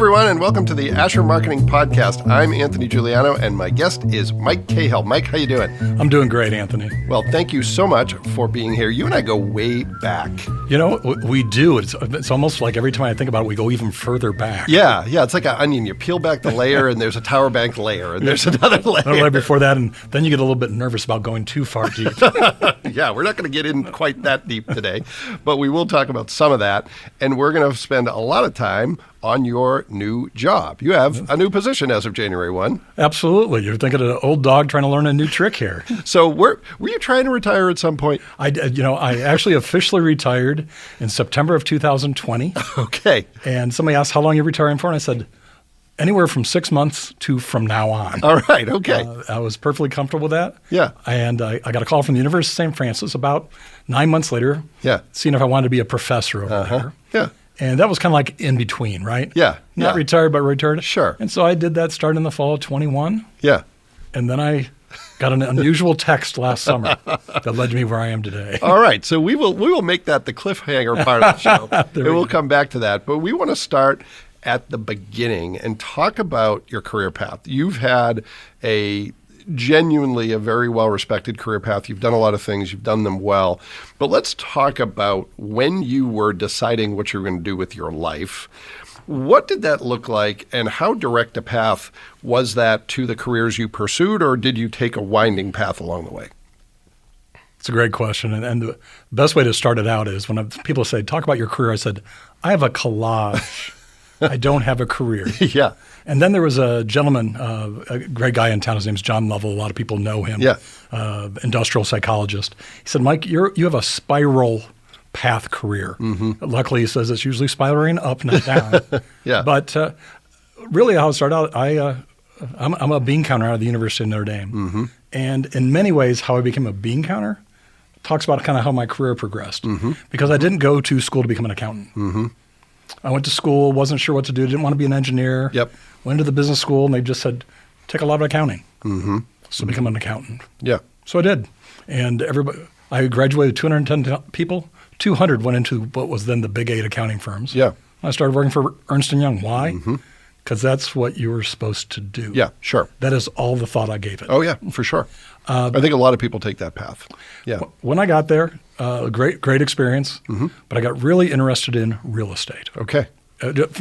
everyone, and welcome to the Asher Marketing Podcast. I'm Anthony Giuliano, and my guest is Mike Cahill. Mike, how you doing? I'm doing great, Anthony. Well, thank you so much for being here. You and I go way back. You know, we do. It's almost like every time I think about it, we go even further back. Yeah. It's like an onion. You peel back the layer, and there's a Tower Bank layer, and there's another layer. Right before that, and then you get a little bit nervous about going too far deep. Yeah, we're not going to get in quite that deep today, but we will talk about some of that, and we're going to spend a lot of time on your new job. You have a new position as of January 1. Absolutely. You're thinking of an old dog trying to learn a new trick here. So were you trying to retire at some point? I actually officially retired in September of 2020. Okay. And somebody asked how long you're retiring for, and I said, anywhere from 6 months to from now on. All right. Okay. I was perfectly comfortable with that. Yeah. And I got a call from the University of St. Francis about 9 months later. Yeah. Seeing if I wanted to be a professor over there. Yeah. And that was kind of like in between, right? Yeah. Not retired, but retired. Sure. And so I did that starting in the fall of 21. Yeah. And then I got an unusual text last summer that led me where I am today. All right. So we will make that the cliffhanger part of the show. And we'll come back to that. But we want to start at the beginning and talk about your career path. You've had genuinely a very well-respected career path. You've done a lot of things. You've done them well. But let's talk about when you were deciding what you were going to do with your life. What did that look like, and how direct a path was that to the careers you pursued, or did you take a winding path along the way? It's a great question. And the best way to start it out is when people say, talk about your career, I said, I have a collage. I don't have a career. Yeah. And then there was a gentleman, a great guy in town. His name's John Lovell. A lot of people know him. Yeah. Industrial psychologist. He said, Mike, you have a spiral path career. Mm-hmm. Luckily, he says it's usually spiraling up, not down. Yeah. But really how it started out, I'm a bean counter out of the University of Notre Dame. Mm-hmm. And in many ways, how I became a bean counter talks about kind of how my career progressed. Mm-hmm. Because I didn't go to school to become an accountant. Mm-hmm. I went to school, wasn't sure what to do, didn't want to be an engineer. Yep. Went to the business school, and they just said, take a lot of accounting. Mm-hmm. So become an accountant. Yeah. So I did. And I graduated 210 people. 200 went into what was then the Big 8 accounting firms. Yeah. I started working for Ernst & Young. Why? Because that's what you were supposed to do. Yeah, sure. That is all the thought I gave it. Oh, yeah, for sure. I think a lot of people take that path. Yeah. When I got there, great experience, but I got really interested in real estate. Okay.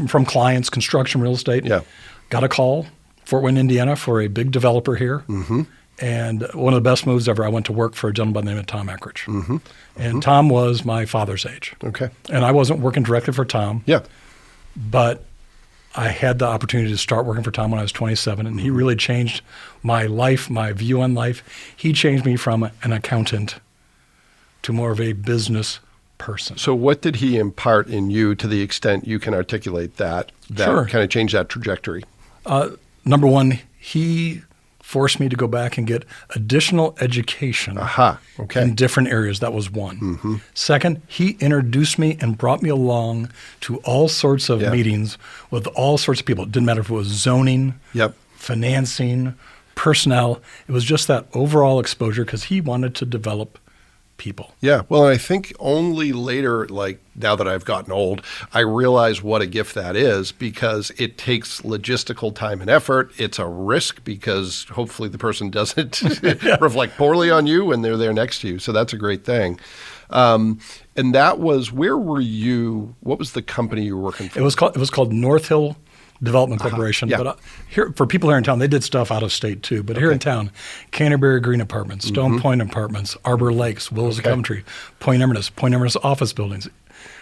From clients, construction, real estate. Yeah. Got a call, Fort Wayne, Indiana, for a big developer here. Mm-hmm. And one of the best moves ever, I went to work for a gentleman by the name of Tom Eckridge. Mm-hmm. And Tom was my father's age. Okay. And I wasn't working directly for Tom. Yeah. But I had the opportunity to start working for Tom when I was 27, and he really changed my life, my view on life. He changed me from an accountant to more of a business person. So what did he impart in you to the extent you can articulate that Sure. kind of changed that trajectory? Number one, he forced me to go back and get additional education Okay. in different areas. That was one. Mm-hmm. Second, he introduced me and brought me along to all sorts of meetings with all sorts of people. It didn't matter if it was zoning, financing, personnel. It was just that overall exposure because he wanted to develop people. Yeah. Well, I think only later, like now that I've gotten old, I realize what a gift that is because it takes logistical time and effort. It's a risk because hopefully the person doesn't reflect poorly on you when they're there next to you. So that's a great thing. And that was, where were you? What was the company you were working for? It was called North Hill Development Corporation. Yeah. But here, for people here in town, they did stuff out of state too. But here in town, Canterbury Green Apartments, Stone Point Apartments, Arbor Lakes, Willows of Coventry, Point Emeritus office buildings,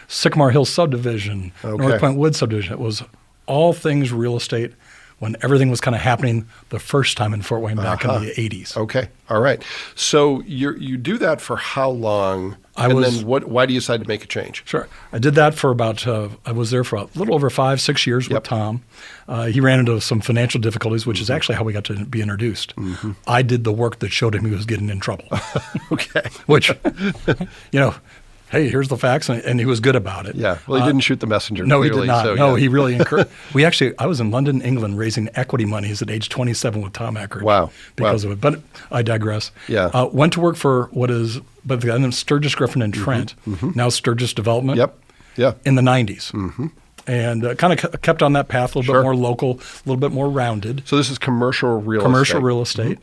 Sycamore Hill Subdivision, North Point Woods Subdivision. It was all things real estate when everything was kind of happening the first time in Fort Wayne back in the 80s. Okay. All right. So you do that for how long? Then why do you decide to make a change? Sure. I did that for about, I was there for a little over 5-6 years with Tom. He ran into some financial difficulties, which is actually how we got to be introduced. Mm-hmm. I did the work that showed him he was getting in trouble. Okay. Which, hey, here's the facts, and he was good about it. Yeah. Well, he didn't shoot the messenger. No, clearly, he did not. So, no, he really encouraged. I was in London, England, raising equity monies at age 27 with Tom Eckridge. Wow. Because of it. But I digress. Yeah. Went to work for but then Sturgis Griffin and Trent, now Sturgis Development. Yep. Yeah. In the 90s. Mm-hmm. and kind of kept on that path, a little bit more local, a little bit more rounded. So this is commercial real estate.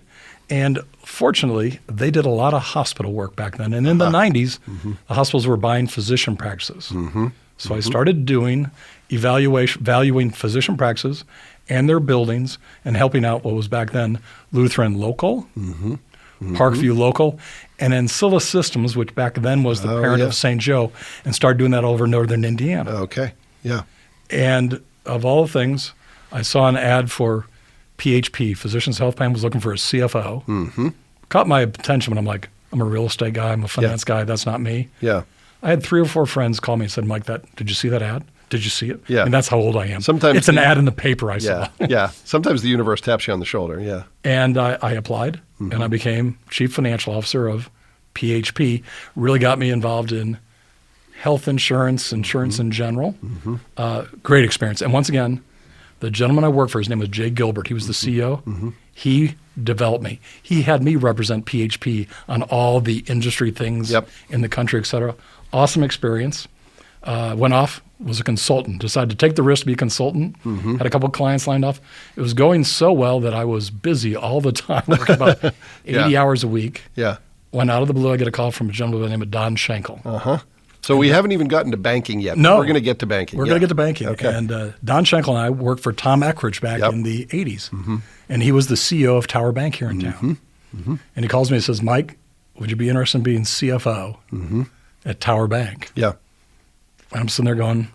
And fortunately, they did a lot of hospital work back then. And in the 90s, the hospitals were buying physician practices. So I started doing valuing physician practices and their buildings and helping out what was back then Lutheran Local, Parkview Local, and Ancilla Systems, which back then was the parent of St. Joe, and started doing that all over northern Indiana. Okay, yeah. And of all the things, I saw an ad for PHP, Physicians Health Plan, was looking for a CFO. Caught my attention when I'm like, I'm a real estate guy, I'm a finance guy, that's not me. Yeah. I had 3 or 4 friends call me and said, Mike, did you see that ad? Did you see it? Yeah. And that's how old I am. Sometimes it's an ad in the paper I saw. Yeah. Sometimes the universe taps you on the shoulder. Yeah. And I applied, and I became chief financial officer of PHP. Really got me involved in health insurance in general. Great experience. And once again, the gentleman I worked for, his name was Jay Gilbert. He was the CEO. He developed me. He had me represent PHP on all the industry things in the country, et cetera. Awesome experience. Went off, was a consultant, decided to take the risk to be a consultant, had a couple of clients lined up. It was going so well that I was busy all the time, working about 80 hours a week. Yeah. When out of the blue, I get a call from a gentleman by the name of Don Schenkel. So we haven't even gotten to banking yet. No. We're going to get to banking. We're going to get to banking. Okay. And Don Schenkel and I worked for Tom Eckridge back in the 80s. And he was the CEO of Tower Bank here in town. And he calls me and says, Mike, would you be interested in being CFO at Tower Bank? Yeah. And I'm sitting there going,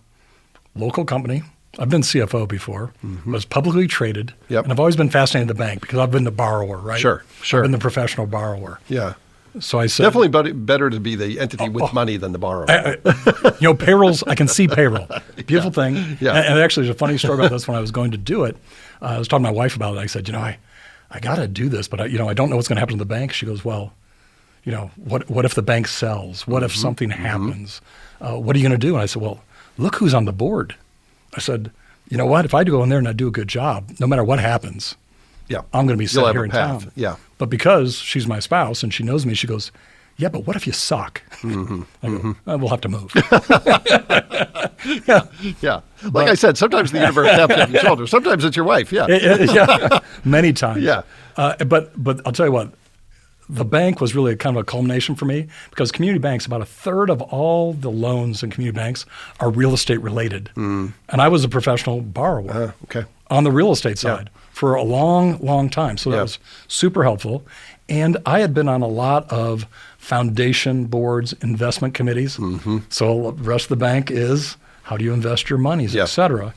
local company. I've been CFO before. I was publicly traded. And I've always been fascinated with the bank because I've been the borrower, right? Sure. I've been the professional borrower. Yeah. So I said, definitely better to be the entity with money than the borrower. Payrolls, I can see payroll. Beautiful thing. Yeah. And actually, there's a funny story about this. When I was going to do it, I was talking to my wife about it. I said, I got to do this, but I don't know what's going to happen to the bank. She goes, well, what if the bank sells? What if something happens? What are you going to do? And I said, well, look who's on the board. I said, you know what? If I go in there and I do a good job, no matter what happens, I'm going to be set here in town. Yeah. But because she's my spouse and she knows me, she goes, yeah, but what if you suck? I go, we'll have to move. Yeah. Like I said, sometimes the universe taps on your shoulder. Sometimes it's your wife. Yeah. Many times. Yeah. But I'll tell you what, the bank was really kind of a culmination for me because community banks, about a third of all the loans in community banks are real estate related. And I was a professional borrower on the real estate side for a long, long time. So that was super helpful. And I had been on a lot of foundation boards, investment committees. So the rest of the bank is how do you invest your monies, et cetera.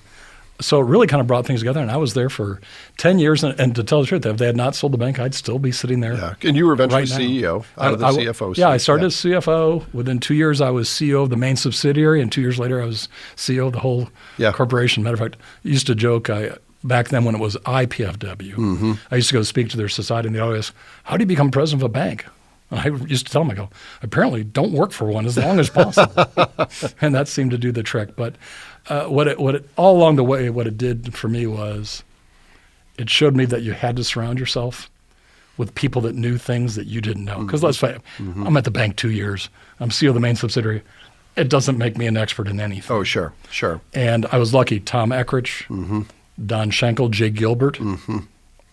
So it really kind of brought things together. And I was there for 10 years. And to tell the truth, if they had not sold the bank, I'd still be sitting there. Yeah. And you were eventually CEO out of the CFO seat. Yeah, I started as CFO. Within 2 years, I was CEO of the main subsidiary. And 2 years later, I was CEO of the whole corporation. Matter of fact, I used to joke, back then when it was IPFW, I used to go speak to their society, and they always ask, how do you become president of a bank? And I used to tell them, I go, apparently don't work for one as long as possible. And that seemed to do the trick. But what it all along the way, what it did for me was it showed me that you had to surround yourself with people that knew things that you didn't know. Because let's face it, I'm at the bank 2 years. I'm CEO of the main subsidiary. It doesn't make me an expert in anything. Oh, sure. And I was lucky. Tom Eckridge, Don Schenkel, Jay Gilbert,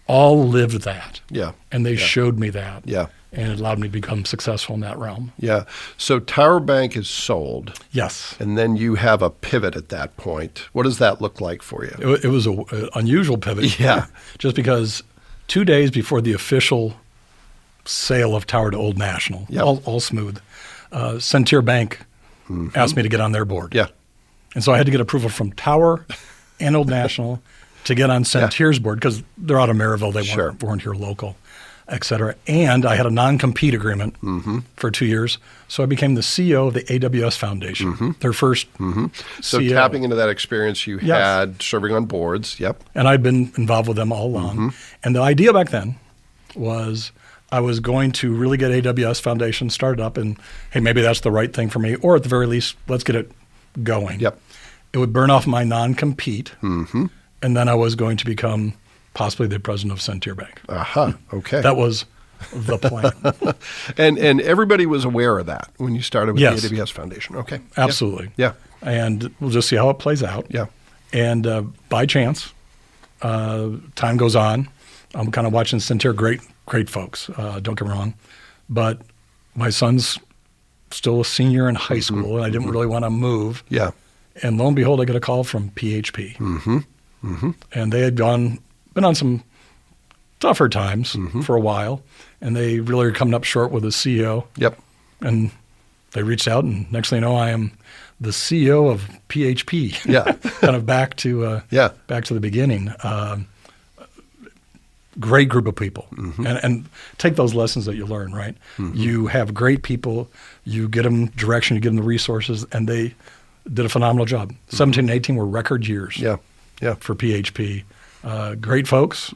all lived that. Yeah. And they showed me that. Yeah. And it allowed me to become successful in that realm. Yeah. So Tower Bank is sold. Yes. And then you have a pivot at that point. What does that look like for you? It was an unusual pivot. Yeah. Just because 2 days before the official sale of Tower to Old National, all smooth, Centier Bank asked me to get on their board. Yeah. And so I had to get approval from Tower and Old National to get on Centier's board because they're out of Maryville. They weren't here local, et cetera. And I had a non-compete agreement for 2 years. So I became the CEO of the AWS Foundation, their first So CEO. tapping into that experience you had serving on boards. Yep. And I'd been involved with them all along. And the idea back then was I was going to really get AWS Foundation started up and, hey, maybe that's the right thing for me. Or at the very least, let's get it going. Yep. It would burn off my non-compete. And then I was going to become possibly the president of Centier Bank. Okay. That was the plan. And everybody was aware of that when you started with the AWS Foundation. Okay. Absolutely. Yeah. and we'll just see how it plays out. Yeah. And by chance, time goes on. I'm kind of watching Centeer, great folks, don't get me wrong. But my son's still a senior in high school, and I didn't really want to move. Yeah. And lo and behold, I get a call from PHP. And they had been on some tougher times for a while, and they really are coming up short with a CEO. Yep. And they reached out, and next thing you know, I am the CEO of PHP. Yeah. Kind of back to the beginning. Great group of people, and take those lessons that you learn. Right, you have great people. You get them direction. You give them the resources, and they did a phenomenal job. 17 and 18 were record years. Yeah. Yeah. For PHP, great folks,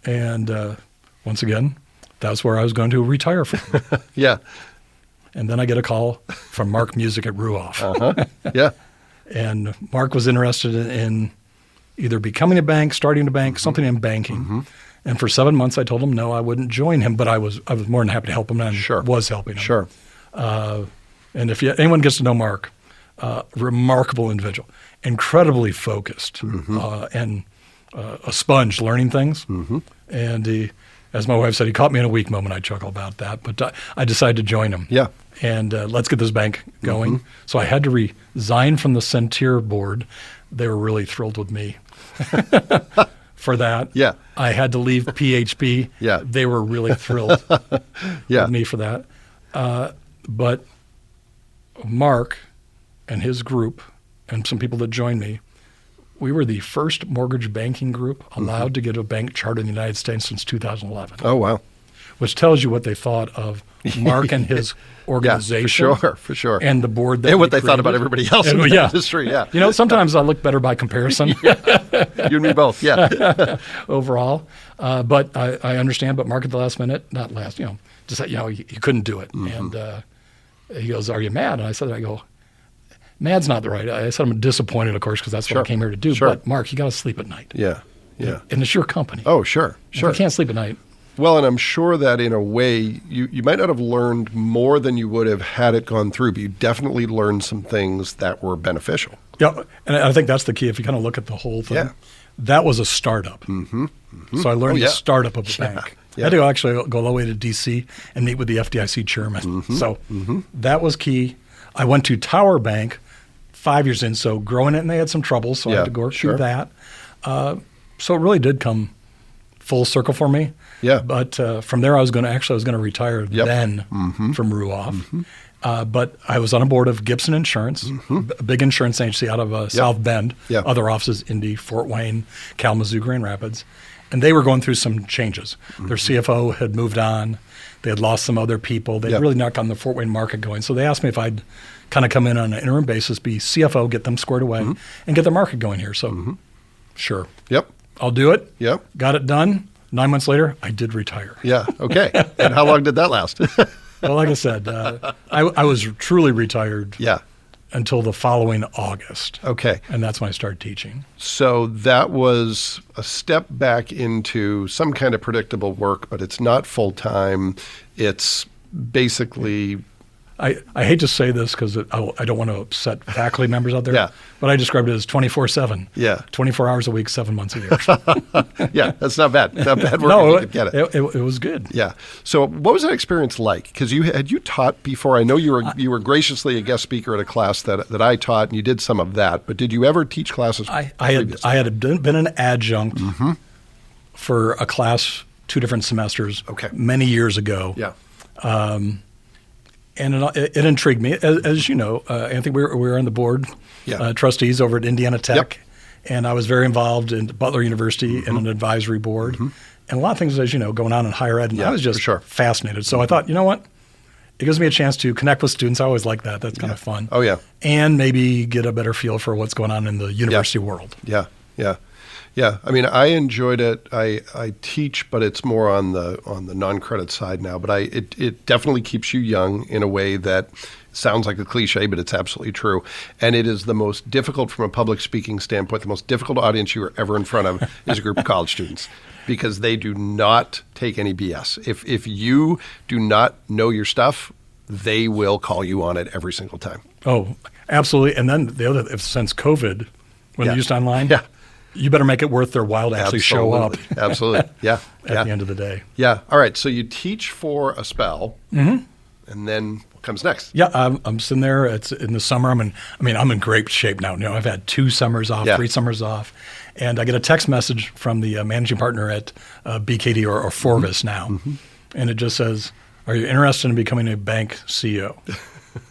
and once again, that's where I was going to retire from. Yeah. And then I get a call from Mark Music at Ruoff. Yeah. And Mark was interested in either becoming a bank, starting a bank, something in banking. And for 7 months, I told him no, I wouldn't join him, but I was more than happy to help him, and was helping him. Sure. And if anyone gets to know Mark, remarkable individual, incredibly focused, and a sponge learning things. And he, as my wife said, he caught me in a weak moment. I chuckle about that, but I decided to join him. Yeah. And let's get this bank going. So I had to resign from the Centeer board. They were really thrilled with me for that. Yeah. I had to leave PHP. Yeah. They were really thrilled with me for that. But Mark and his group and some people that joined me, we were the first mortgage banking group allowed to get a bank chartered in the United States since 2011. Oh, wow. Which tells you what they thought of Mark and his organization. Yeah, for sure. And the board that and what they created. thought about everybody else in the industry, yeah. You know, sometimes I look better by comparison. You and me both, yeah. Overall. But I understand, but Mark at the last minute, just that, he couldn't do it. And he goes, "Are you mad?" And I go, "Mad's not the right." I said, "I'm disappointed, of course, because that's what I came here to do. But Mark, you got to sleep at night." Yeah, yeah. And it's your company. Oh, sure. If you can't sleep at night. Well, and I'm sure that in a way, you might not have learned more than you would have had it gone through, but you definitely learned some things that were beneficial. Yeah, and I think that's the key. If you kind of look at the whole thing, that was a startup. So I learned the startup of the bank. I had to actually go all the way to D.C. and meet with the FDIC chairman. So that was key. I went to Tower Bank 5 years in, so growing it, and they had some trouble, so I had to go through that. So it really did come full circle for me. Yeah. But from there, I was going to retire then from Ruoff. But I was on a board of Gibson Insurance, a big insurance agency out of South Bend, other offices, Indy, Fort Wayne, Kalamazoo, Grand Rapids. And they were going through some changes. Their CFO had moved on. They had lost some other people. They really not gotten the Fort Wayne market going. So they asked me if I'd kind of come in on an interim basis, be CFO, get them squared away, and get their market going here. So sure. Yep. I'll do it. Yep. Got it done. 9 months later, I did retire. Yeah. Okay. And how long did that last? Well, like I said, I was truly retired until the following August. Okay. And that's when I started teaching. So that was a step back into some kind of predictable work, but it's not full-time. It's basically... I hate to say this because I don't want to upset faculty members out there, but I described it as 24/7. Yeah. 24 hours a week, 7 months a year. Yeah, that's not bad. Not bad work no, if you could get it. It was good. Yeah. So what was that experience like? Because you taught before. I know you were graciously a guest speaker at a class that I taught, and you did some of that. But did you ever teach classes? I had been an adjunct for a class 2 different semesters many years ago. Yeah. And it intrigued me. As you know, Anthony, we were on the board, trustees over at Indiana Tech, and I was very involved in Butler University in an advisory board. And a lot of things, as you know, going on in higher ed, and I was just fascinated. So I thought, you know what? It gives me a chance to connect with students. I always like that. That's kind of fun. Oh, yeah. And maybe get a better feel for what's going on in the university world. Yeah, yeah. Yeah, I mean, I enjoyed it. I teach, but it's more on the non-credit side now. But it definitely keeps you young in a way that sounds like a cliche, but it's absolutely true. And it is the most difficult from a public speaking standpoint. The most difficult audience you were ever in front of is a group of college students, because they do not take any BS. If you do not know your stuff, they will call you on it every single time. Oh, Absolutely. And then the other, since COVID, when they used online, you better make it worth their while to actually show up. Absolutely. Yeah. At the end of the day. Yeah. All right. So you teach for a spell, and then what comes next? Yeah, I'm sitting there. It's in the summer. I'm in great shape now. I've had 2 summers off, 3 summers off, and I get a text message from the managing partner at BKD or Forvis now, and it just says, "Are you interested in becoming a bank CEO?"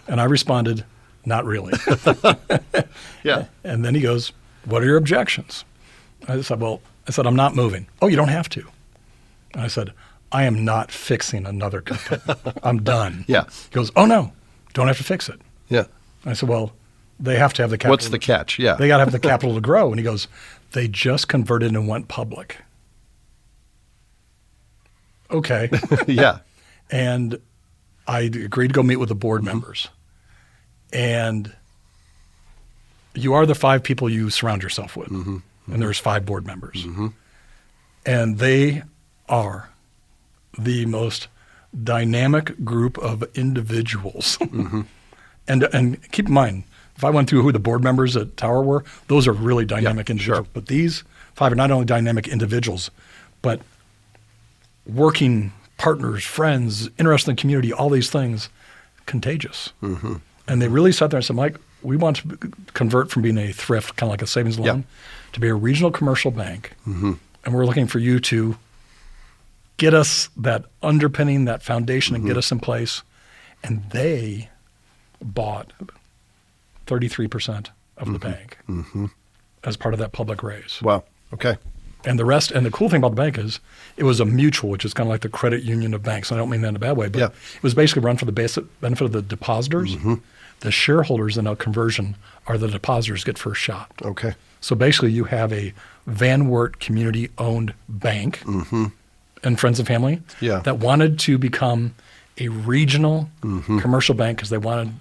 And I responded, "Not really." Yeah. And then he goes, "What are your objections?" I said, I'm not moving. "Oh, you don't have to." And I said, "I am not fixing another company. I'm done." Yeah. He goes, "Oh, no, don't have to fix it." Yeah. I said, "Well, they have to have the capital." What's the catch? Yeah. They got to have the capital to grow. And he goes, "They just converted and went public." Okay. Yeah. And I agreed to go meet with the board members. And you are the 5 people you surround yourself with. And there's 5 board members. And they are the most dynamic group of individuals. And keep in mind, if I went through who the board members at Tower were, those are really dynamic individuals. Sure. But these 5 are not only dynamic individuals, but working partners, friends, interested in the community, all these things, contagious. And they really sat there and said, "Mike, we want to convert from being a thrift, kind of like a savings loan, to be a regional commercial bank. And we're looking for you to get us that underpinning, that foundation, and get us in place." And they bought 33% of the bank as part of that public raise. Wow. Okay. And the rest, and the cool thing about the bank is it was a mutual, which is kind of like the credit union of banks. I don't mean that in a bad way, but it was basically run for the basic benefit of the depositors. The shareholders in a conversion are the depositors get first shot. Okay. So basically you have a Van Wert community-owned bank and friends and family that wanted to become a regional commercial bank because they wanted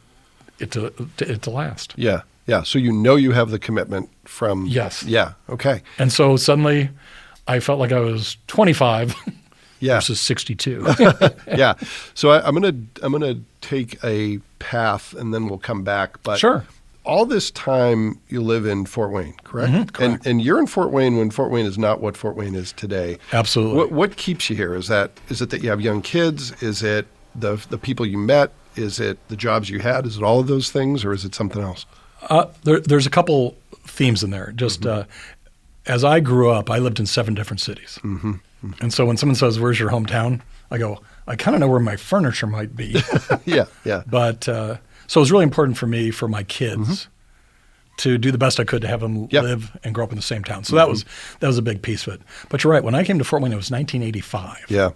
it to last. Yeah. Yeah. So you have the commitment from. Yes. Yeah. Okay. And so suddenly I felt like I was 25 versus 62. Yeah. So I'm gonna take a path and then we'll come back. But sure. All this time you live in Fort Wayne, correct? Correct. And you're in Fort Wayne when Fort Wayne is not what Fort Wayne is today. Absolutely. What keeps you here? Is it that you have young kids? Is it the people you met? Is it the jobs you had? Is it all of those things, or is it something else? There's a couple themes in there. Just as I grew up, I lived in 7 different cities. And so when someone says, "Where's your hometown?" I go, "I kind of know where my furniture might be." Yeah. But so it was really important for me, for my kids, to do the best I could to have them live and grow up in the same town. So that was a big piece of it. But you're right. When I came to Fort Wayne, it was 1985. Yeah.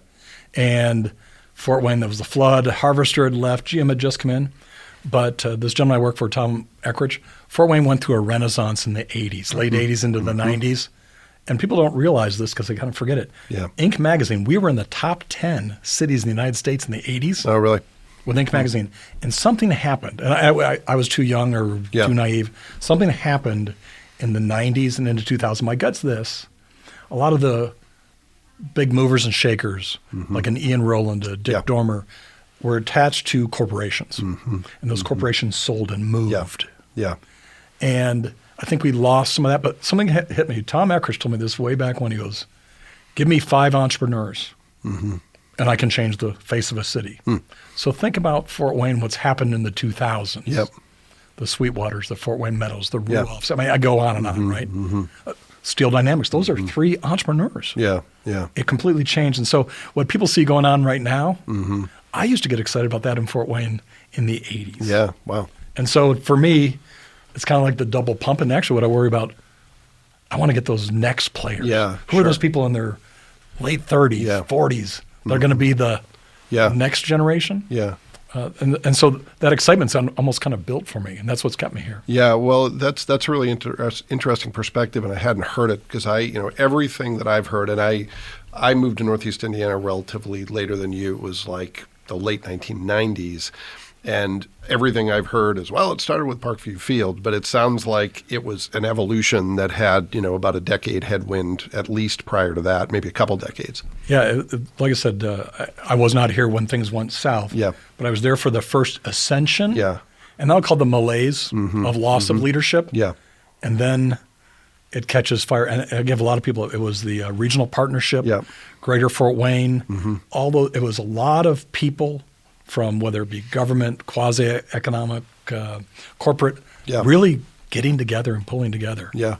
And Fort Wayne, there was the flood. Harvester had left. GM had just come in. But this gentleman I work for, Tom Eckridge, Fort Wayne went through a renaissance in the 80s, late 80s into the 90s. And people don't realize this because they kind of forget it. Yeah. Inc. magazine, we were in the top 10 cities in the United States in the 80s. Oh, really? With Inc. magazine. And something happened. And I was too young or too naive. Something happened in the 90s and into 2000. My gut's this. A lot of the big movers and shakers, like an Ian Rowland, a Dick Dormer, were attached to corporations. And those corporations sold and moved. Yeah. And I think we lost some of that, but something hit me. Tom Eckridge told me this way back when. He goes, "Give me 5 entrepreneurs, and I can change the face of a city." So think about Fort Wayne, what's happened in the 2000s. Yep. The Sweetwaters, the Fort Wayne Meadows, the Ruoffs. I mean, I go on and on, right? Steel Dynamics. Those are 3 entrepreneurs. Yeah. It completely changed. And so what people see going on right now, I used to get excited about that in Fort Wayne in the 80s. Yeah. Wow. And so for me, it's kind of like the double pump. And actually what I worry about, I want to get those next players. Yeah. Who are those people in their late 30s, 40s? They're going to be the next generation. Yeah. And so that excitement's almost kind of built for me, and that's what's kept me here. Yeah, well, that's a really interesting perspective, and I hadn't heard it because everything that I've heard, and I moved to Northeast Indiana relatively later than you. It was like the late 1990s, and everything I've heard is, well, it started with Parkview Field, but it sounds like it was an evolution that had, about a decade headwind at least prior to that, maybe a couple decades. Yeah, like I said, I was not here when things went south. Yeah. But I was there for the first ascension. Yeah. and that'll call the malaise of loss of leadership. Yeah. And then it catches fire. And I give a lot of people, it was the regional partnership, Yeah. Greater Fort Wayne, although it was a lot of people from whether it be government, quasi-economic, corporate, Yeah. really getting together and pulling together. Yeah.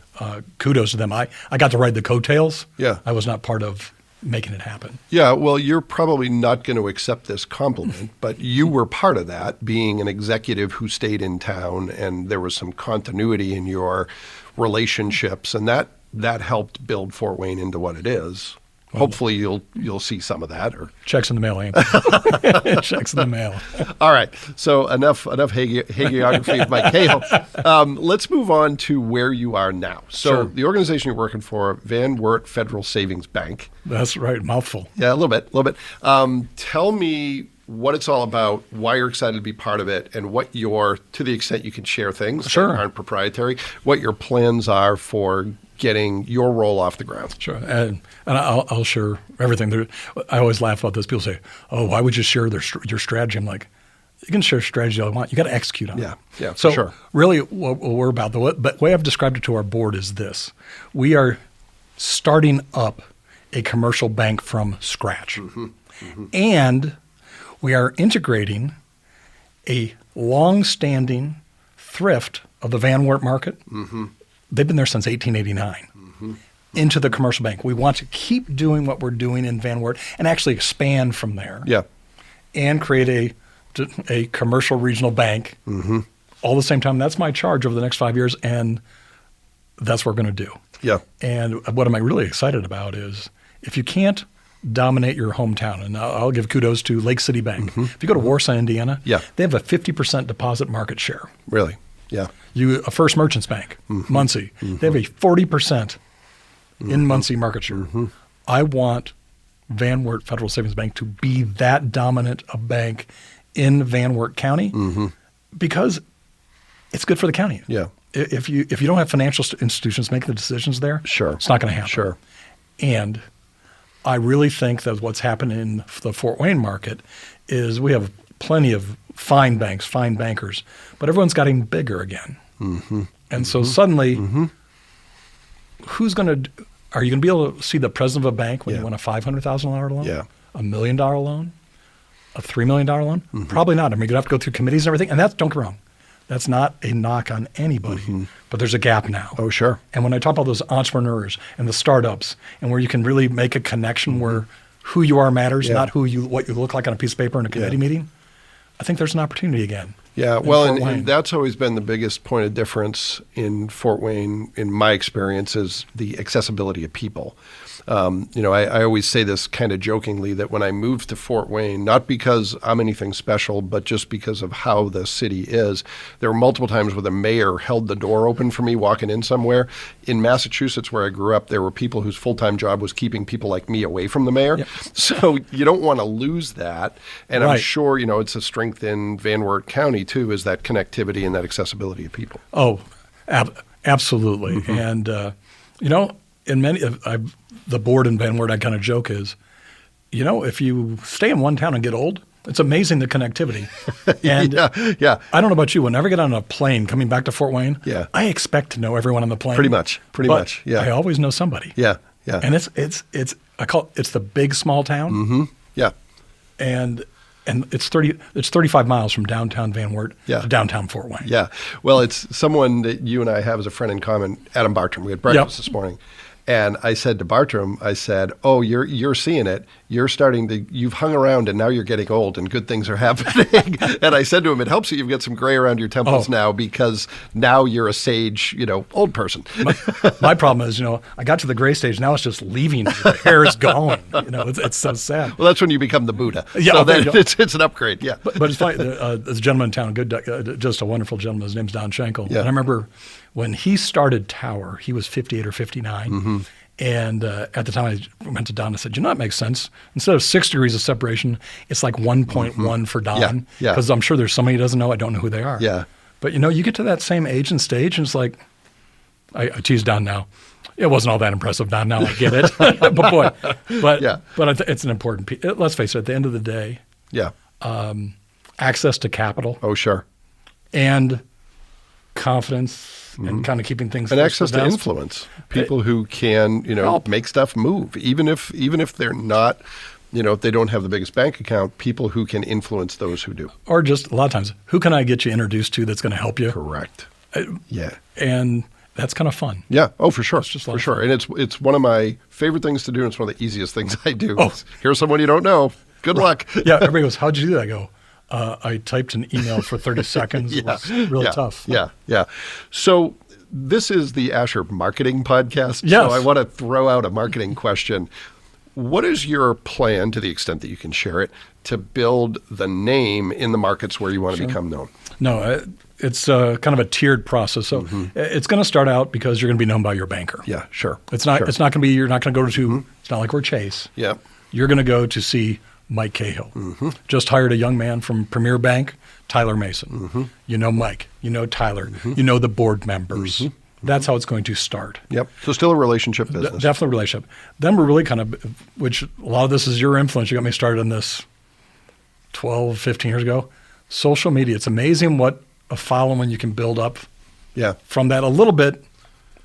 Kudos to them. I got to ride the coattails. Yeah. I was not part of making it happen. Yeah, well, you're probably not going to accept this compliment, but you were part of that, being an executive who stayed in town, and there was some continuity in your relationships, and that helped build Fort Wayne into what it is. Hopefully, you'll see some of that. Or checks in the mail, Ames. Checks in the mail. All right, so enough hagiography of Mike Cahill. Let's move on to where you are now. So Sure. the organization you're working for, Van Wert Federal Savings Bank. That's right, mouthful. Yeah, a little bit. Tell me what it's all about, why you're excited to be part of it, and what your, to the extent you can share things Sure. that aren't proprietary, what your plans are for getting your role off the ground. Sure, and I'll share everything. I always laugh about this. People say, "Oh, why would you share your strategy?" I'm like, you can share strategy all you want. You got to execute on it. Yeah, So for sure. really, what we're about, the way I've described it to our board is this: we are starting up a commercial bank from scratch, and we are integrating a long-standing thrift of the Van Wert market. They've been there since 1889. Into the commercial bank. We want to keep doing what we're doing in Van Wert and actually expand from there. Yeah. And create a commercial regional bank all at the same time. That's my charge over the next 5 years, and that's what we're going to do. Yeah. And what I'm really excited about is if you can't dominate your hometown, and I'll give kudos to Lake City Bank. If you go to Warsaw, Indiana, they have a 50% deposit market share. Really? Yeah. A First Merchants Bank, Muncie, they have a 40% in Muncie market share. I want Van Wert Federal Savings Bank to be that dominant a bank in Van Wert County because it's good for the county. Yeah. If you don't have financial institutions making the decisions there, it's not going to happen. Sure. And I really think that what's happened in the Fort Wayne market is we have plenty of fine banks, fine bankers, but everyone's getting bigger again. And so suddenly, are you going to be able to see the president of a bank when you want a $500,000 loan? Yeah. $1 million loan? A $3 million loan? Probably not. I mean, you're going to have to go through committees and everything. And don't get me wrong. That's not a knock on anybody, but there's a gap now. Oh, sure. And when I talk about those entrepreneurs and the startups and where you can really make a connection where who you are matters, not what you look like on a piece of paper in a committee meeting, I think there's an opportunity again. Yeah, well, and that's always been the biggest point of difference in Fort Wayne, in my experience, is the accessibility of people. I always say this kind of jokingly that when I moved to Fort Wayne, not because I'm anything special, but just because of how the city is, there were multiple times where the mayor held the door open for me walking in somewhere. In Massachusetts, where I grew up, there were people whose full-time job was keeping people like me away from the mayor. Yep. So you don't want to lose that. And I'm sure, it's a strength in Van Wert County, too, is that connectivity and that accessibility of people. Oh, absolutely. And, in many of the board in Van Wert, I kind of joke is, if you stay in one town and get old, it's amazing the connectivity. And I don't know about you, whenever I get on a plane coming back to Fort Wayne, I expect to know everyone on the plane. Pretty much. Yeah. I always know somebody. Yeah. And it's the big small town. Yeah. And it's 35 miles from downtown Van Wert to downtown Fort Wayne. Yeah. Well, it's someone that you and I have as a friend in common, Adam Bartram. We had breakfast this morning. And I said to Bartram, "Oh, you're seeing it. You've hung around and now you're getting old and good things are happening." And I said to him, "It helps that you've got some gray around your temples now because now you're a sage, old person." My problem is, I got to the gray stage. Now it's just leaving. The hair is going. It's so sad. Well, that's when you become the Buddha. Yeah, so it's an upgrade. Yeah. But it's funny. There's a gentleman in town, just a wonderful gentleman. His name's Don Schenkel. Yeah. And I remember when he started Tower, he was 58 or 59. And at the time, I went to Don and said, it makes sense. Instead of 6 degrees of separation, it's like 1.1 for Don. Yeah. Because I'm sure there's somebody who doesn't know. I don't know who they are. Yeah. But, you get to that same age and stage, and it's like, I tease Don now. It wasn't all that impressive, Don. Now I get it. But it's an important piece. Let's face it, at the end of the day, access to capital. Oh, sure. and confidence and kind of keeping things and close access the to vest. influence. People who can, Help. make stuff move, even if they're not, if they don't have the biggest bank account. People who can influence those who do. Or just a lot of times, who can I get you introduced to that's going to help you? Correct. Yeah. And that's kind of fun. Yeah. Oh, for sure. just a lot For of sure. fun. And it's one of my favorite things to do. And it's one of the easiest things I do. Oh. Here's someone you don't know. Good luck. Yeah, everybody goes, how'd you do that? I go, I typed an email for 30 seconds. It was really tough. Yeah. So this is the Asher Marketing Podcast. Yes. So I want to throw out a marketing question. What is your plan, to the extent that you can share it, to build the name in the markets where you want to become known? No, it's kind of a tiered process. So it's going to start out because you're going to be known by your banker. Yeah, sure. It's not. Sure. It's not going to be. You're not going to go to. It's not like we're Chase. Yeah. You're going to go to see Mike Cahill. Just hired a young man from Premier Bank, Tyler Mason. You know Mike. You know Tyler. You know the board members. That's how it's going to start. Yep. So still a relationship business. Definitely a relationship. Then we're really kind of, which a lot of this is your influence. You got me started on this 12, 15 years ago. Social media. It's amazing what a following you can build up Yeah. from that a little bit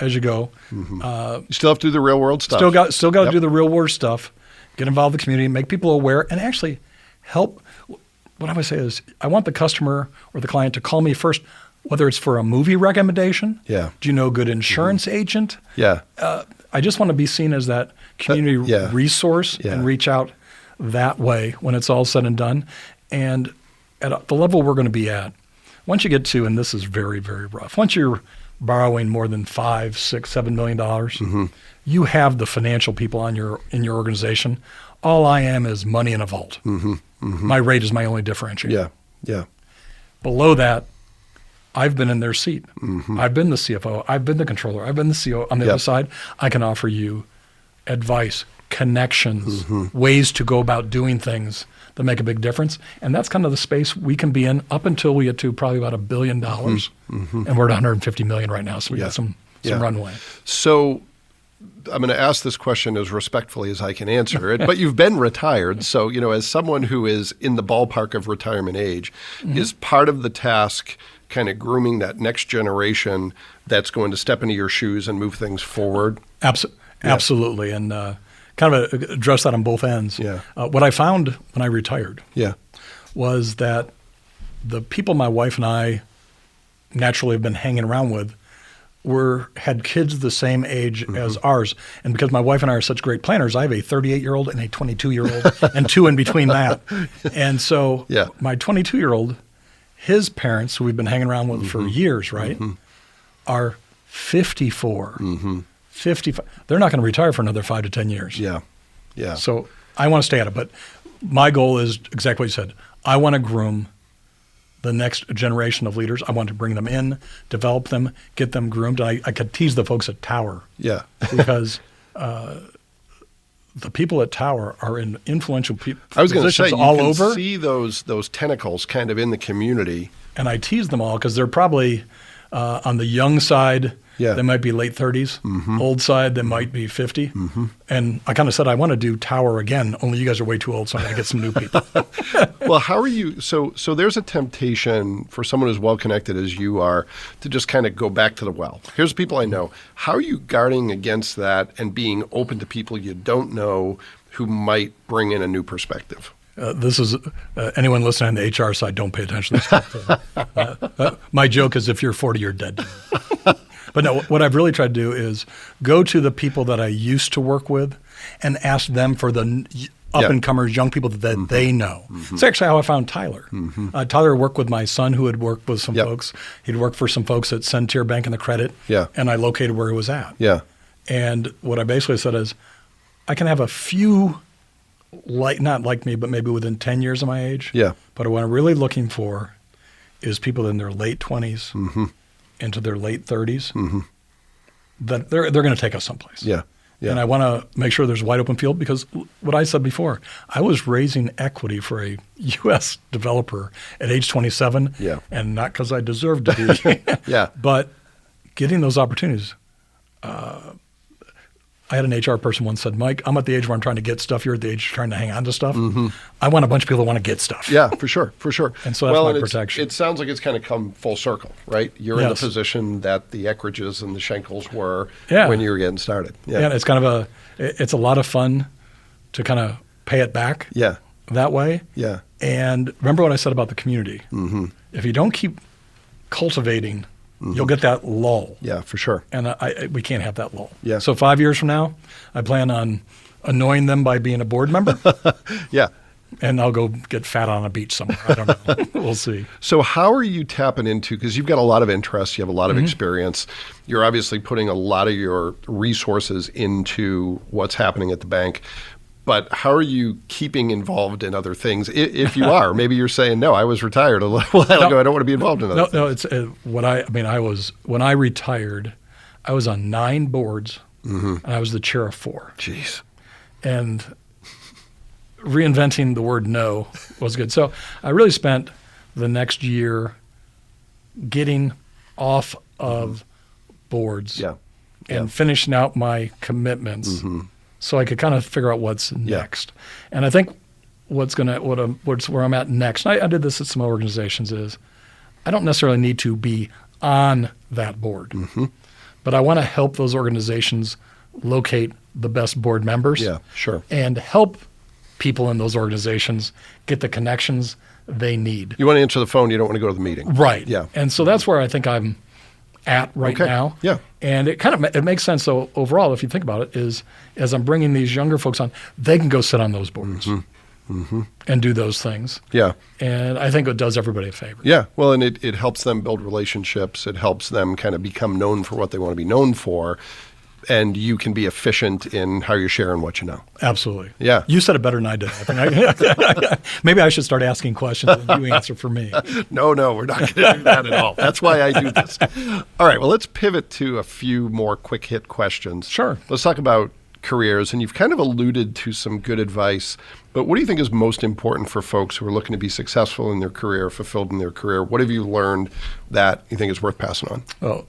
as you go. You still have to do the real world stuff. Still got to do the real world stuff. Get involved in the community, make people aware, and actually help. What I would say is, I want the customer or the client to call me first, whether it's for a movie recommendation. Yeah. Do you know a good insurance agent? Yeah. I just want to be seen as that community yeah. resource Yeah. and reach out that way when it's all said and done. And at the level we're going to be at, once you get to, and this is very, very rough, once you're borrowing more than $5, $6, $7 million, you have the financial people in your organization. All I am is money in a vault. My rate is my only differentiator. Yeah. Yeah. Below that, I've been in their seat. I've been the CFO. I've been the controller. I've been the CEO. On the other side, I can offer you advice, connections, ways to go about doing things that make a big difference. And that's kind of the space we can be in up until we get to probably about $1 billion. And we're at 150 million right now. So we got some runway. So I'm going to ask this question as respectfully as I can answer it, but you've been retired. So, as someone who is in the ballpark of retirement age, is part of the task kind of grooming that next generation that's going to step into your shoes and move things forward? Absolutely. And kind of address that on both ends. Yeah. What I found when I retired Yeah. was that the people my wife and I naturally have been hanging around with had kids the same age as ours. And because my wife and I are such great planners, I have a 38-year-old and a 22-year-old and two in between that. And so my 22-year-old, his parents, who we've been hanging around with for years, right, are 54, 55. They're not going to retire for another 5 to 10 years. Yeah. Yeah. So I want to stay at it. But my goal is exactly what you said. I want to groom the next generation of leaders. I want to bring them in, develop them, get them groomed. And I could tease the folks at Tower. Yeah. Because the people at Tower are in influential I was going to say, positions all you can over. see those tentacles kind of in the community. And I tease them all because they're probably on the young side. Yeah. They might be late 30s. Old side, they might be 50. And I kind of said, I want to do Tower again, only you guys are way too old, so I'm going to get some new people. Well, how are you? So there's a temptation for someone as well connected as you are to just kind of go back to the well. Here's the people I know. How are you guarding against that and being open to people you don't know who might bring in a new perspective? This is anyone listening on the HR side, don't pay attention to this stuff. My joke is if you're 40, you're dead. But no, what I've really tried to do is go to the people that I used to work with and ask them for the up-and-comers, young people that they know. It's actually how I found Tyler. Tyler worked with my son who had worked with some folks. He'd worked for some folks at Centier Bank and the Credit, and I located where he was at. Yeah. And what I basically said is, I can have a few, not like me, but maybe within 10 years of my age. Yeah. But what I'm really looking for is people in their late 20s into their late 30s that they're going to take us someplace. Yeah. Yeah. And I want to make sure there's a wide open field because what I said before, I was raising equity for a U.S. developer at age 27, and not because I deserved to be, but getting those opportunities. I had an HR person once said, Mike, I'm at the age where I'm trying to get stuff. You're at the age you're trying to hang on to stuff. I want a bunch of people that want to get stuff. Yeah, for sure. And so that's my protection. It sounds like it's kind of come full circle, right? You're in the position that the Eckridges and the Schenkels were when you were getting started. Yeah, and it's kind of it's a lot of fun to kind of pay it back that way. Yeah. And remember what I said about the community. If you don't keep cultivating, you'll get that lull. Yeah, for sure. And we can't have that lull. Yeah. So 5 years from now, I plan on annoying them by being a board member. Yeah. And I'll go get fat on a beach somewhere. I don't know. We'll see. So how are you tapping into, because you've got a lot of interests, you have a lot of experience. You're obviously putting a lot of your resources into what's happening at the bank. But how are you keeping involved in other things? If you are, maybe you're saying, no, I was retired a little while ago. I don't want to be involved in other things. No, it's when I retired, I was on 9 boards and I was the chair of 4. Jeez. And reinventing the word no was good. So I really spent the next year getting off of boards and finishing out my commitments. So I could kind of figure out what's next. And I think where I'm at next, and I did this at some organizations, is I don't necessarily need to be on that board, but I want to help those organizations locate the best board members and help people in those organizations get the connections they need. You want to answer the phone, you don't want to go to the meeting. Right. Yeah. And so that's where I think I'm at right now. Yeah. And it makes sense. So overall, if you think about it, is as I'm bringing these younger folks on, they can go sit on those boards and do those things. Yeah. And I think it does everybody a favor. Yeah. Well, and it helps them build relationships. It helps them kind of become known for what they want to be known for. And you can be efficient in how you're sharing what you know. Absolutely. Yeah. You said it better than I did. Maybe I should start asking questions and you answer for me. No, we're not going to do that at all. That's why I do this. All right. Well, let's pivot to a few more quick hit questions. Sure. Let's talk about careers. And you've kind of alluded to some good advice. But what do you think is most important for folks who are looking to be successful in their career, fulfilled in their career? What have you learned that you think is worth passing on? Well,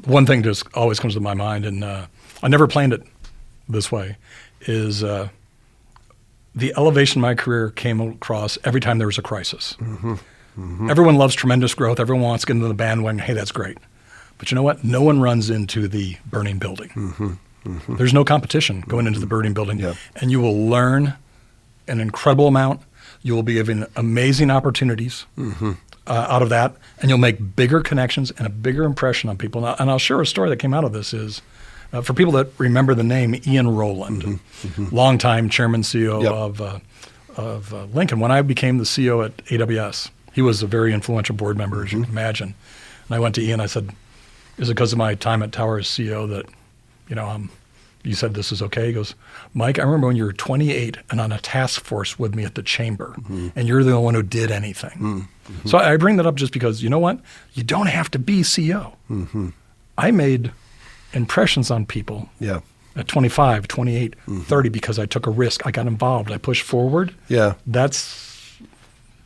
one thing just always comes to my mind, and I never planned it this way, is the elevation of my career came across every time there was a crisis. Everyone loves tremendous growth. Everyone wants to get into the bandwagon. Hey, that's great. But you know what? No one runs into the burning building. There's no competition going into the burning building. And you will learn an incredible amount. You will be given amazing opportunities out of that, and you'll make bigger connections and a bigger impression on people. And I'll share a story that came out of this is, for people that remember the name Ian Rowland, longtime chairman CEO of Lincoln. When I became the CEO at AWS, he was a very influential board member, as you can imagine. And I went to Ian, I said, is it because of my time at Tower as CEO that, you said this is okay? He goes, Mike, I remember when you were 28 and on a task force with me at the chamber, and you're the only one who did anything. So I bring that up just because, you know what? You don't have to be CEO. I made impressions on people at 25, 28, 30 because I took a risk. I got involved. I pushed forward.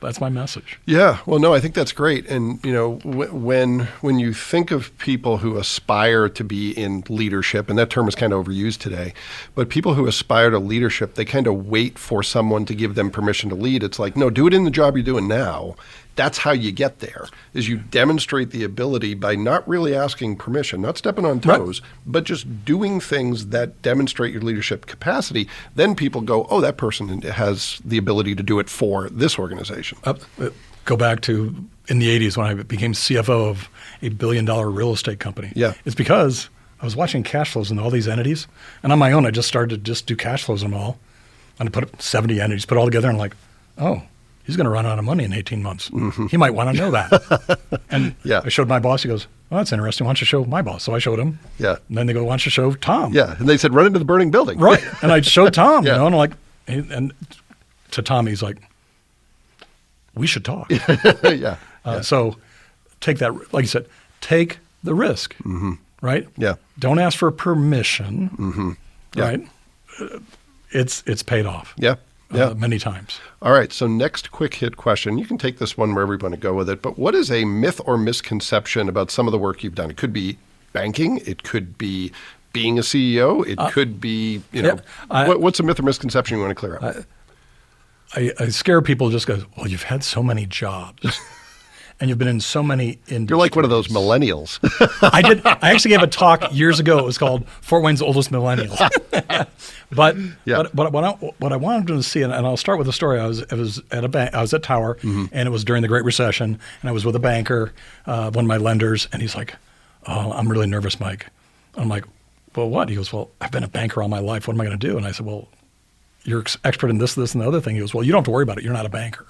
That's my message. Yeah. Well, no, I think that's great. And, when you think of people who aspire to be in leadership, and that term is kind of overused today, but people who aspire to leadership, they kind of wait for someone to give them permission to lead. It's like, no, do it in the job you're doing now. That's how you get there, is you demonstrate the ability by not really asking permission, not stepping on toes, but just doing things that demonstrate your leadership capacity. Then people go, oh, that person has the ability to do it for this organization. Go back to in the 80s when I became CFO of a $1 billion real estate company. It's because I was watching cash flows in all these entities. And on my own, I just started to just do cash flows in them all. And I put 70 entities, put all together, and like, oh, he's going to run out of money in 18 months. He might want to know that. And I showed my boss. He goes, oh, that's interesting. Why don't you show my boss? So I showed him. And then they go, why don't you show Tom? And they said, run into the burning building. Right. And I showed Tom, and I'm like, and to Tom, he's like, we should talk. So take that, like you said, take the risk, right? Don't ask for permission, right? It's paid off. Many times. All right. So next quick hit question. You can take this one wherever you want to go with it. But what is a myth or misconception about some of the work you've done? It could be banking. It could be being a CEO. It could be, what's a myth or misconception you want to clear up? I scare people just because, well, you've had so many jobs and you've been in so many industries. You're like one of those millennials. I actually gave a talk years ago. It was called Fort Wayne's Oldest Millennials. But what I wanted them to see, and I'll start with a story. I was at a bank. I was at Tower, and it was during the Great Recession, and I was with a banker, one of my lenders, and he's like, "Oh, I'm really nervous, Mike." And I'm like, "Well, what?" He goes, "Well, I've been a banker all my life. What am I going to do?" And I said, "Well, you're expert in this, and the other thing." He goes, "Well, you don't have to worry about it. You're not a banker."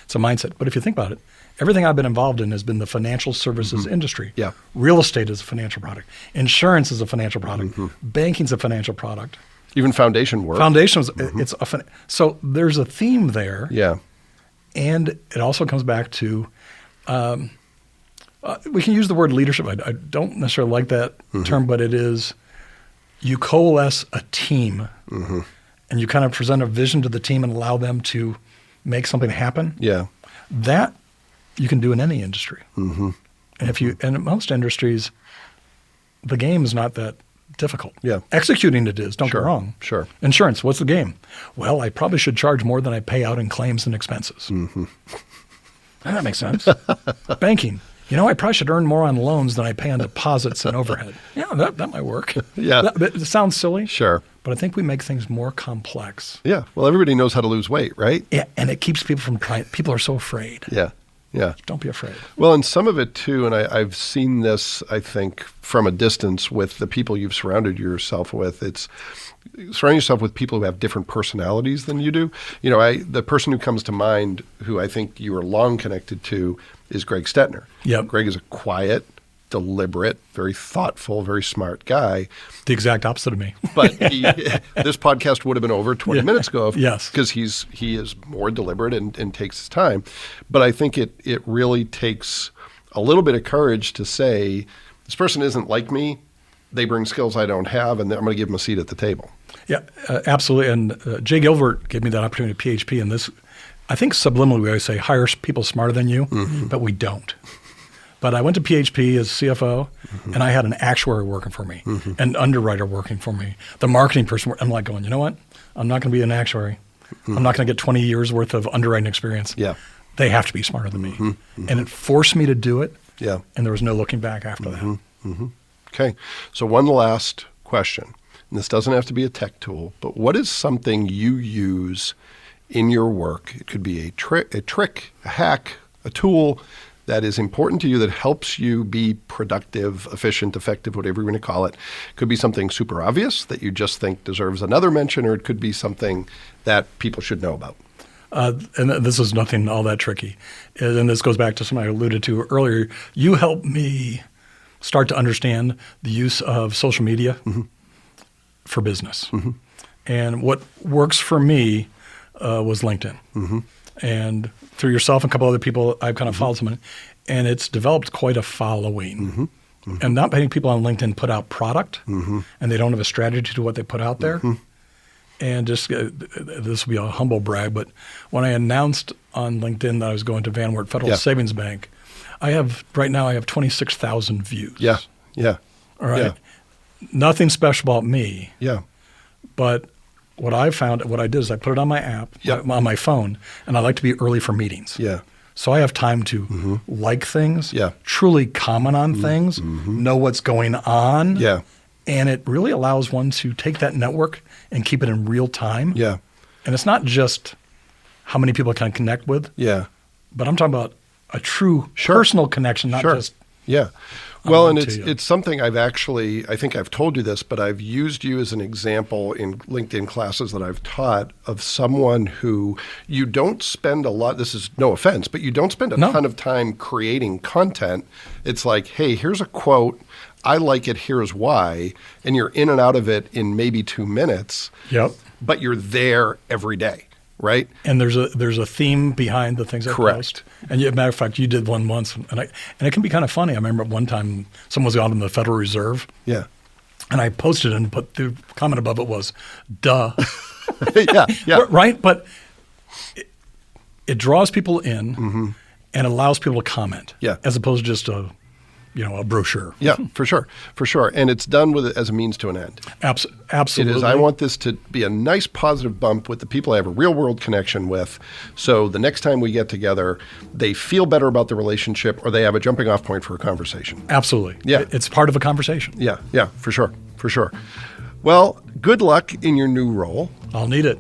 It's a mindset. But if you think about it, everything I've been involved in has been the financial services industry. Yeah. Real estate is a financial product. Insurance is a financial product. Banking's a financial product. Even foundation work. Foundations, so there's a theme there. Yeah. And it also comes back to, we can use the word leadership. I don't necessarily like that term, but it is, you coalesce a team and you kind of present a vision to the team and allow them to make something happen. Yeah. That you can do in any industry. And and in most industries, the game is not that difficult. Yeah. Executing it is, don't get me wrong. Sure. Insurance, what's the game? Well, I probably should charge more than I pay out in claims and expenses. That makes sense. Banking, I probably should earn more on loans than I pay on deposits and overhead. Yeah, that might work. Yeah. It sounds silly. Sure. But I think we make things more complex. Yeah. Well, everybody knows how to lose weight, right? Yeah, and it keeps people from trying. People are so afraid. Yeah. Yeah. Don't be afraid. Well, and some of it too, and I've seen this, I think, from a distance with the people you've surrounded yourself with. It's surrounding yourself with people who have different personalities than you do. The person who comes to mind who I think you are long connected to is Greg Stetner. Yep. Greg is a quiet, deliberate, very thoughtful, very smart guy. The exact opposite of me. But this podcast would have been over 20 minutes ago. Yes. Because he is more deliberate and takes his time. But I think it really takes a little bit of courage to say, this person isn't like me. They bring skills I don't have, and I'm going to give them a seat at the table. Yeah, absolutely. And Jay Gilbert gave me that opportunity at PHP. And this, I think subliminally we always say, hire people smarter than you, but we don't. But I went to PHP as CFO, and I had an actuary working for me, an underwriter working for me, the marketing person. I'm like going, you know what? I'm not going to be an actuary. I'm not going to get 20 years worth of underwriting experience. Yeah. They have to be smarter than me. And it forced me to do it. Yeah. And there was no looking back after that. Okay. So one last question. And this doesn't have to be a tech tool, but what is something you use in your work? It could be a trick, a hack, a tool that is important to you that helps you be productive, efficient, effective, whatever you want to call it. It could be something super obvious that you just think deserves another mention, or it could be something that people should know about. And this is nothing all that tricky. And this goes back to something I alluded to earlier. You helped me start to understand the use of social media for business. And what works for me was LinkedIn. And through yourself and a couple other people, I've kind of followed someone, and it's developed quite a following. And not many people on LinkedIn put out product, and they don't have a strategy to what they put out there. And just this will be a humble brag, but when I announced on LinkedIn that I was going to Van Wert Federal Savings Bank, right now I have 26,000 views. Yeah. All right. Yeah. Nothing special about me. Yeah. But what I found, what I did is I put it on my app, on my phone, and I like to be early for meetings. Yeah. So I have time to like things, truly comment on things, know what's going on. Yeah. And it really allows one to take that network and keep it in real time. Yeah. And it's not just how many people can connect with. Yeah. But I'm talking about a true personal connection, not just. Yeah. Well, and it's something I think I've told you this, but I've used you as an example in LinkedIn classes that I've taught of someone who you don't spend a lot, this is no offense, but you don't spend a ton of time creating content. It's like, hey, here's a quote. I like it. Here's why. And you're in and out of it in maybe 2 minutes. Yep. But you're there every day. Right. And there's a theme behind the things I post. And as a matter of fact, you did one once, and it can be kind of funny. I remember one time someone was out in the Federal Reserve. Yeah. And I posted and put the comment above it was, duh. Yeah. Right? But it draws people in and allows people to comment. Yeah. As opposed to just a brochure. Yeah, for sure. And it's done with it as a means to an end. Absolutely. It is. I want this to be a nice positive bump with the people I have a real world connection with. So the next time we get together, they feel better about the relationship or they have a jumping off point for a conversation. Absolutely. Yeah. It's part of a conversation. Yeah, for sure. Well, good luck in your new role. I'll need it.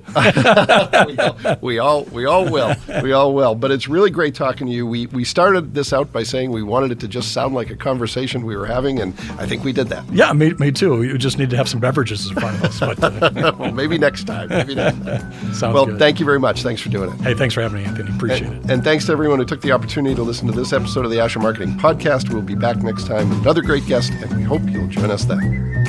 We all will. But it's really great talking to you. We started this out by saying we wanted it to just sound like a conversation we were having, and I think we did that. Yeah, me too. We just need to have some beverages in front of us. But well, maybe next time. Sounds well, good. Thank you very much. Thanks for doing it. Hey, thanks for having me, Anthony. Appreciate it. And thanks to everyone who took the opportunity to listen to this episode of the Asher Marketing Podcast. We'll be back next time with another great guest, and we hope you'll join us then.